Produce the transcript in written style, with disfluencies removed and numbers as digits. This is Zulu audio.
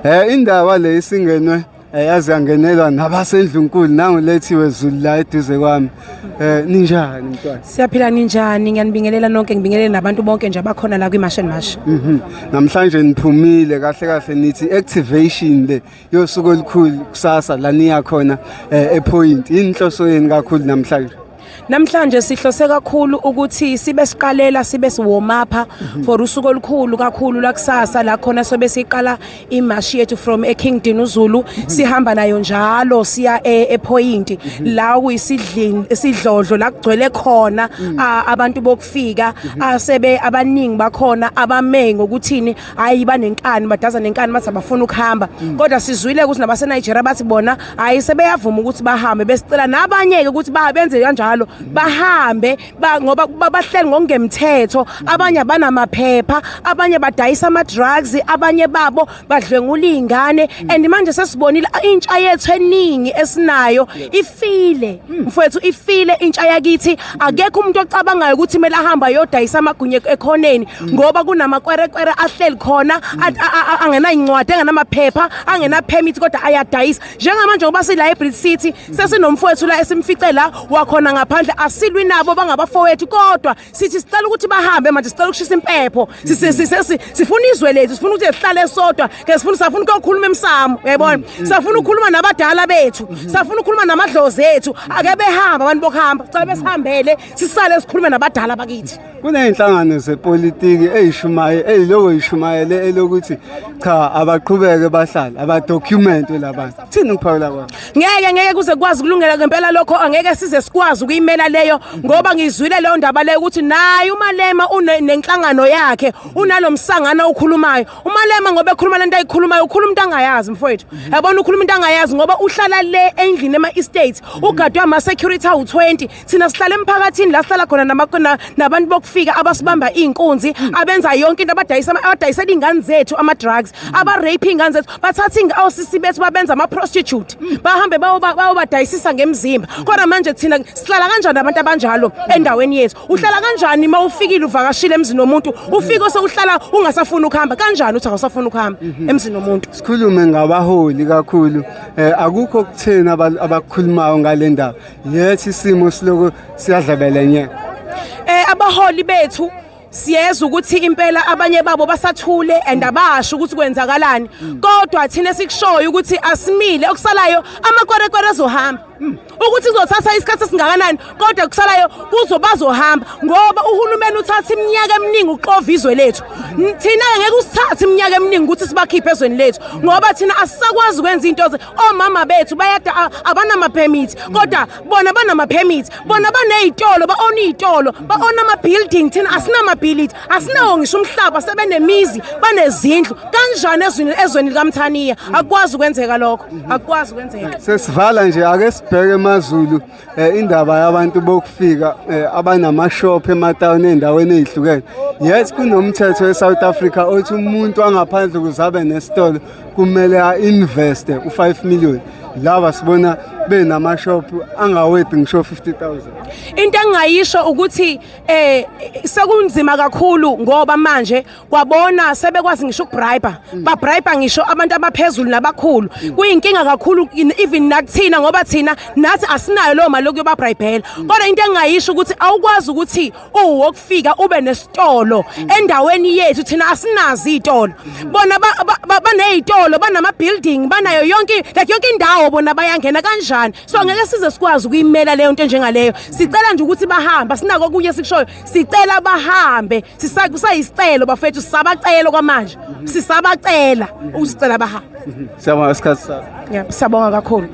Indaba le isingenwe yazi yangenelwa nabasendlunkulu nangulethiwe Zulu la eduze kwami. Ninjani mntwana? Siyaphila ninjani? Ngiyanibingelela nonke, ngibingelele nabantu bonke nje abakhona la kwiMash and Mash. Namhlanje niphumile kahle kahle nithi activation le yosuku olukhulu kusasa la niya khona ePoint. Inhloso yeni kakhulu namhlanje? Namhlanje sihlose kakhulu ukuthi sibe siqalela sibe siwarm up for usuku olukhulu kakhulu la kusasa la khona sobe siqala imashi yethu from eKing Dinuzulu sihamba nayo njalo siya ePoint la kuyisidlodlo la kugcwele khona abantu bokufika asebe abaningi bakhona abame ngokuthini hayi banenkani badaza nenkani bathi abafuna ukuhamba kodwa sizwile ukuthi nabase Nigeria bathi bona hayi sebeyavuma ukuthi bahambe besicela nabanye ukuthi benze kanjalo bahambe ngoba bahleli ngokungemthetho abanye abanamaphepha abanye badayisa ama drugs abanye babo badlwengula izingane and manje sesibonile intsha yethu eningi esinayo ifile mfowethu ifile intsha yakithi akekho umuntu ocabangayo ukuthi kumele ahamba yodayisa amagunye ekhoneni ngoba kunamakwerekwere ahleli khona angena incwadi engenamaphepha angena permit kodwa ayadayisa njengamanje ngoba sila eBridge City sesinomfowethu la esimfice la wakhona ngaphandle asilwi nabo bangabafowethu kodwa sithi sicela ukuthi bahambe manje sicela ukushisa impepho sifuna izwe lethu sifuna ukuthi sihlale sodwa ke safuna ukukhuluma emsamo uyayibona safuna ukukhuluma nabadala bethu safuna ukukhuluma namadlozi ethu ake behamba abantu bokuhamba sicela besihambele sisale sikhulume nabadala bakithi. Kuneyinhlangano zepolitiki eyishumaye eloko yishumayele elokuthi cha abaqhubeke bahlala abadocument labantu thini ukuphawula kwabo ngeke kuze kwazi kulungela ngempela lokho angeke size sikwazi ukuyimela leyo ngoba ngizwile leyo ndaba leyo ukuthi naye uMalema unenhlangano yakhe unalomsangana okhulumayo uMalema ngoba ekhuluma lento ayikhulumayo ukhuluma into angayazi mfowethu yabona ukhuluma into angayazi ngoba uhlala le endlini ema-estates ugadwe ama-security awu-20 thina sihlala emphakathini la sihlala khona nabantu bokufika abasibamba iy'nkunzi abenza yonke into abadayisela iy'ngane zethu ama-drugs aba-rape iy'ngane zethu bathatha osisi bethu babenza ama-prostitute bahambe bayobadayisisa ngemzimba kodwa manje thina sihlala kanjani abantu abanjalo endaweni yethu uhlala kanjani uma ufikile uvakashile emzini womuntu ufike sewuhlala ungasafuna ukuhamba kanjani uthi awusafuna ukuhamba emzini womuntu sikhulume ngabaholi kakhulu akukho ukuthena abakhulumayo ngale ndaba yethi isimo siloko siyadlabelenye abaholi bethu siyeza ukuthi impela abanye babo basathule and abasho ukuthi kwenzakalani kodwa thina sikushoyo ukuthi asimile okusalayo amakwerekwere azohamba ukuthi uzothatha isikhathi esingakanani kodwa kusalayo bazohamba ngoba uhulumeni uthatha iminyaka eminingi uqova izwe lethu thina ngeke usithathe iminyaka eminingi ukuthi sibakhiphe ezweni lethu ngoba thina asisakwazi ukwenza into omama bethu bayada abanama permit kodwa bona banama permit bona banezitolo baona izitolo baona ama building thina asinama building asinawo ngisho umhlaba sebenemizi banezindlu kanjani ezweni likaMthaniya akwazi ukwenzeka lokho akwazi ukwenzeka sesivala nje ake sibheke eMaZulu indaba yabantu bokufika abanamashop ematawuni endaweni ezihlukene yes kunomthetho eSouth Africa othi umuntu angaphandle kuzabe nesitolo kumele ainvest u5 million laba sibona benamashop angawethi ngisho 50,000 into engayisho ukuthi sekunzima kakhulu ngoba manje kwabona sebekwazi ngisho ukubribe babribe ngisho abantu abaphezulu nabakhulu kuyinkinga kakhulu even nakuthina ngoba thina nathi asinayo lo mali yokubabribela kodwa into engayisho ukuthi awukwazi ukuthi uwokufika ube nesitolo endaweni yethu thina asinazi izitolo bona banezitolo banama building banayo yonke indawo bona bayangena kanjani so ngeke size sikwazi ukuyimela leyo nto njengaleyo sicela nje ukuthi bahamba sinako kunye sikushoyo sicela bahambe kusayisicelo bafethu sisabacela kwamanje sisabacela usicela bahambe siyabonga isikhathi sakho yebo siyabonga kakhulu.